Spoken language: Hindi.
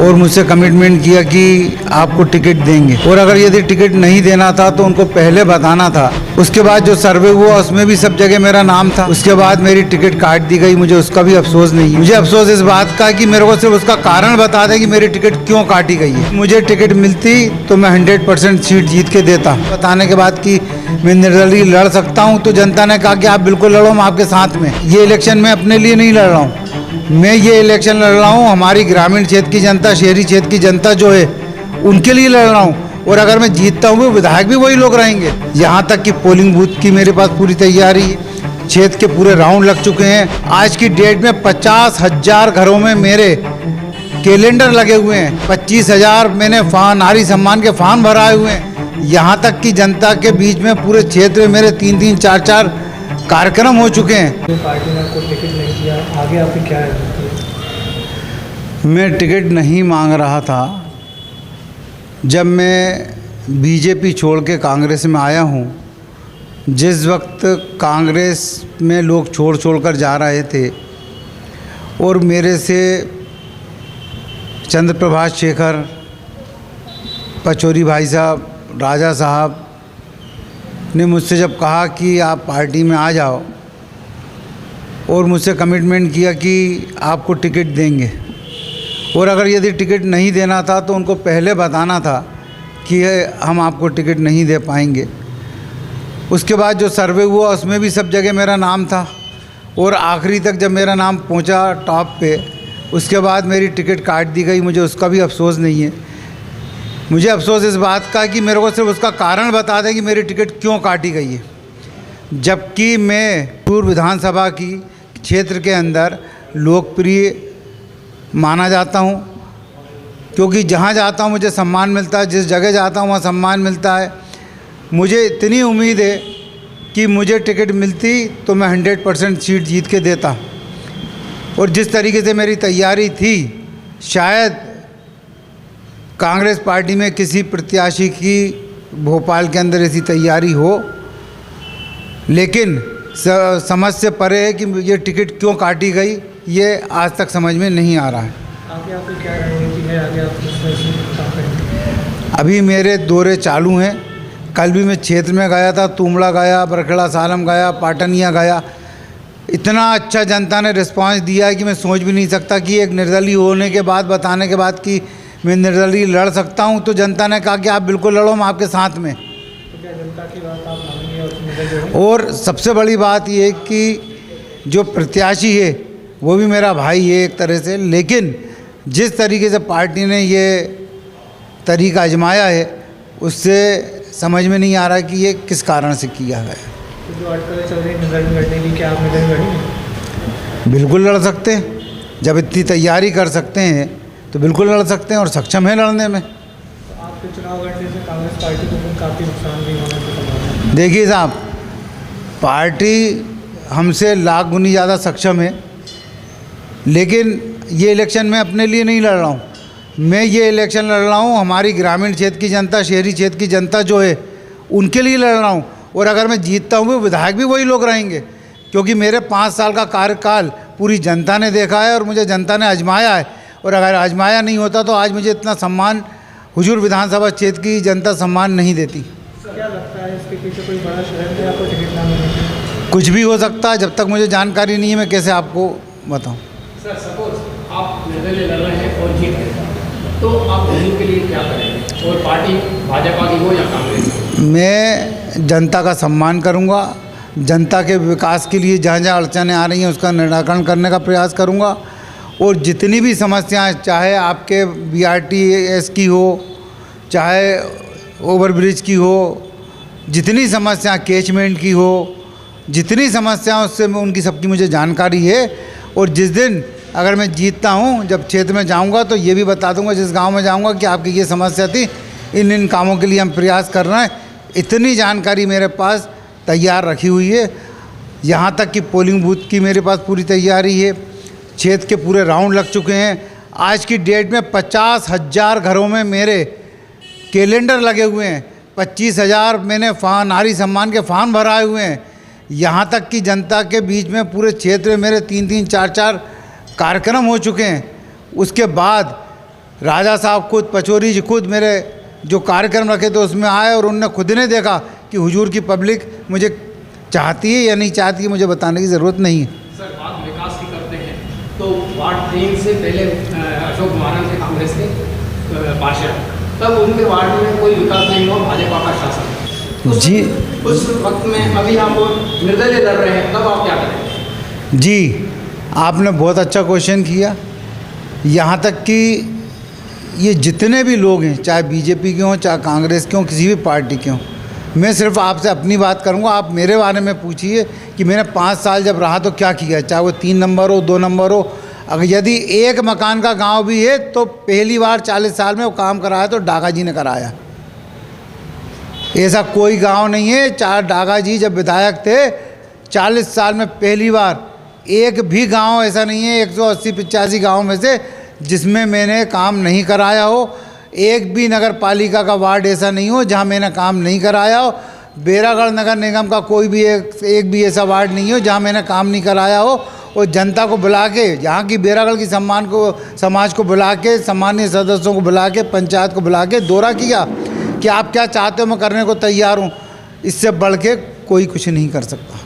और मुझसे कमिटमेंट किया कि आपको टिकट देंगे, और अगर यदि टिकट नहीं देना था तो उनको पहले बताना था। उसके बाद जो सर्वे हुआ उसमें भी सब जगह मेरा नाम था। उसके बाद मेरी टिकट काट दी गई। मुझे उसका भी अफसोस नहीं है। मुझे अफसोस इस बात का कि मेरे को सिर्फ उसका कारण बता दें कि मेरी टिकट क्यों काटी गई है। मुझे टिकट मिलती तो मैं 100% सीट जीत के देता। बताने के बाद कि मैं निर्दलीय लड़ सकता हूं, तो जनता ने कहा कि आप बिल्कुल लड़ो, मैं आपके साथ में। ये इलेक्शन मैं अपने लिए नहीं लड़ रहा हूँ, मैं ये इलेक्शन लड़ रहा हूँ हमारी ग्रामीण क्षेत्र की जनता, शहरी क्षेत्र की जनता जो है उनके लिए लड़ रहा हूँ। और अगर मैं जीतता हूँ विधायक भी वही लोग रहेंगे। यहाँ तक कि पोलिंग बूथ की मेरे पास पूरी तैयारी है। क्षेत्र के पूरे राउंड लग चुके हैं। आज की डेट में 50,000 घरों में मेरे कैलेंडर लगे हुए हैं। 25,000 मैंने नारी सम्मान के फॉर्म भराए हुए हैं। यहाँ तक कि जनता के बीच में पूरे क्षेत्र में मेरे 3-3, 4-4 कार्यक्रम हो चुके हैं। पार्टी ने आपको टिकट नहीं दिया, आगे आपकी क्या है? मैं टिकट नहीं मांग रहा था। जब मैं बीजेपी छोड़ के कांग्रेस में आया हूँ, जिस वक्त कांग्रेस में लोग छोड़ कर जा रहे थे और मेरे से चंद्र प्रभाष शेखर, पचौरी भाई साहब, राजा साहब ने मुझसे जब कहा कि आप पार्टी में आ जाओ और मुझसे कमिटमेंट किया कि आपको टिकट देंगे, और अगर यदि टिकट नहीं देना था तो उनको पहले बताना था कि हम आपको टिकट नहीं दे पाएंगे। उसके बाद जो सर्वे हुआ उसमें भी सब जगह मेरा नाम था, और आखिरी तक जब मेरा नाम पहुंचा टॉप पे, उसके बाद मेरी टिकट काट दी गई। मुझे उसका भी अफसोस नहीं है। मुझे अफसोस इस बात का कि मेरे को सिर्फ उसका कारण बता दें कि मेरी टिकट क्यों काटी गई है। जबकि मैं पूर्व विधानसभा की क्षेत्र के अंदर लोकप्रिय माना जाता हूं, क्योंकि जहां जाता हूं मुझे सम्मान मिलता है, जिस जगह जाता हूं वहाँ सम्मान मिलता है। मुझे इतनी उम्मीद है कि मुझे टिकट मिलती तो मैं 100% सीट जीत के देता। और जिस तरीके से मेरी तैयारी थी, शायद कांग्रेस पार्टी में किसी प्रत्याशी की भोपाल के अंदर ऐसी तैयारी हो, लेकिन समझ से परे है कि ये टिकट क्यों काटी गई, ये आज तक समझ में नहीं आ रहा है। आगे आपकी क्या रणनीति है? आगे आप क्या करेंगे? अभी मेरे दौरे चालू हैं। कल भी मैं क्षेत्र में गया था, तुमड़ा गया, बरखेड़ा सालम गया, पाटनिया गया। इतना अच्छा जनता ने रिस्पांस दिया है कि मैं सोच भी नहीं सकता कि एक निर्दलीय होने के बाद, बताने के बाद कि मैं निर्दलीय लड़ सकता हूं, तो जनता ने कहा कि आप बिल्कुल लड़ो, मैं आपके साथ में। तो क्या जनता की बात आप मानेंगे? और सबसे बड़ी बात यह है कि जो प्रत्याशी है वो भी मेरा भाई है एक तरह से, लेकिन जिस तरीके से पार्टी ने ये तरीका आजमाया है उससे समझ में नहीं आ रहा कि ये किस कारण से किया गया। तो जो अटकलें चल रही निर्दलीय लड़ने की, क्या आप निर्दलीय लड़ेंगे? बिल्कुल लड़ सकते हैं। जब इतनी तैयारी कर सकते हैं तो बिल्कुल लड़ सकते हैं और सक्षम है लड़ने में। तो आपके चुनाव लड़ने से कांग्रेस पार्टी को काफ़ी नुकसान भी होने की संभावना है। देखिए साहब, पार्टी हमसे लाख गुनी ज़्यादा सक्षम है, लेकिन ये इलेक्शन मैं अपने लिए नहीं लड़ रहा हूँ। मैं ये इलेक्शन लड़ रहा हूँ हमारी ग्रामीण क्षेत्र की जनता, शहरी क्षेत्र की जनता जो है उनके लिए लड़ रहा हूँ। और अगर मैं जीतता हूँ विधायक भी वही लोग रहेंगे, क्योंकि मेरे 5 साल का कार्यकाल पूरी जनता ने देखा है और मुझे जनता ने आजमाया है। और अगर आजमाया नहीं होता तो आज मुझे इतना सम्मान हुजूर विधानसभा क्षेत्र की जनता सम्मान नहीं देती। क्या लगता है इसके पीछे कोई बड़ा षड्यंत्र है आपको टिकट ना मिलने की? कुछ भी हो सकता है, जब तक मुझे जानकारी नहीं है मैं कैसे आपको बताऊँ। सर, सपोज आप निर्दलीय लड़ रहे हैं और जीत गए, तो आप गरीब के लिए क्या करेंगे? और पार्टी भाजपा की हो या कांग्रेस? मैं जनता का सम्मान करूंगा। जनता के विकास के लिए जहाँ जहाँ अड़चनें आ रही हैं उसका निराकरण करने का प्रयास करूंगा। और जितनी भी समस्याएं, चाहे आपके BRTS की हो, चाहे ओवरब्रिज की हो, जितनी समस्या कैचमेंट की हो, जितनी समस्याएं उससे मैं उनकी सबकी मुझे जानकारी है। और जिस दिन अगर मैं जीतता हूं, जब क्षेत्र में जाऊंगा तो ये भी बता दूंगा जिस गांव में जाऊंगा कि आपकी ये समस्या थी, इन कामों के लिए हम प्रयास कर रहे हैं। इतनी जानकारी मेरे पास तैयार रखी हुई है। यहाँ तक कि पोलिंग बूथ की मेरे पास पूरी तैयारी है। क्षेत्र के पूरे राउंड लग चुके हैं। आज की डेट में 50,000 घरों में मेरे कैलेंडर लगे हुए हैं। 25,000 मैंने नारी सम्मान के फॉर्म भराए हुए हैं। यहाँ तक कि जनता के बीच में पूरे क्षेत्र में मेरे 3-3, 4-4 कार्यक्रम हो चुके हैं। उसके बाद राजा साहब खुद, पचौरी जी खुद मेरे जो कार्यक्रम रखे थे उसमें आए और उनने खुद ने देखा कि हुजूर की पब्लिक मुझे चाहती है या नहीं चाहती है, मुझे बताने की ज़रूरत नहीं है। सर, बात विकास की करते हैं तो वार्ड 3 से पहले अशोक महाराज थे कांग्रेस के पार्षद, तब उनके वार्ड में कोई विकास नहीं हुआ, भाजपा का शासन जी। उस वक्त में अभी आप निर्दलीय लड़ रहे हैं, तब आप क्या करेंगे? जी, आपने बहुत अच्छा क्वेश्चन किया। यहाँ तक कि ये जितने भी लोग हैं, चाहे बीजेपी के हों, चाहे कांग्रेस के हों, किसी भी पार्टी के हों, मैं सिर्फ आपसे अपनी बात करूँगा। आप मेरे बारे में पूछिए कि मैंने 5 साल जब रहा तो क्या किया, चाहे वो 3 नंबर हो, 2 नंबर हो। अगर यदि एक मकान का गांव भी है तो पहली बार 40 साल में वो काम कराया तो डागा जी ने कराया। ऐसा कोई गांव नहीं है, चाहे डागा जी जब विधायक थे 40 साल में पहली बार, एक भी गांव ऐसा नहीं है 180-85 गाँव में से जिसमें मैंने काम नहीं कराया हो। एक भी नगर पालिका का वार्ड ऐसा नहीं हो जहां मैंने काम नहीं कराया हो। बेरागढ़ नगर निगम का कोई भी एक भी ऐसा वार्ड नहीं हो जहां मैंने काम नहीं कराया हो। और जनता को बुला के, यहाँ की बेरागढ़ की समाज को बुला के, सम्मानीय सदस्यों को बुला के, पंचायत को बुला के दौरा किया कि आप क्या चाहते हो, मैं करने को तैयार हूँ। इससे बढ़ के कोई कुछ नहीं कर सकता।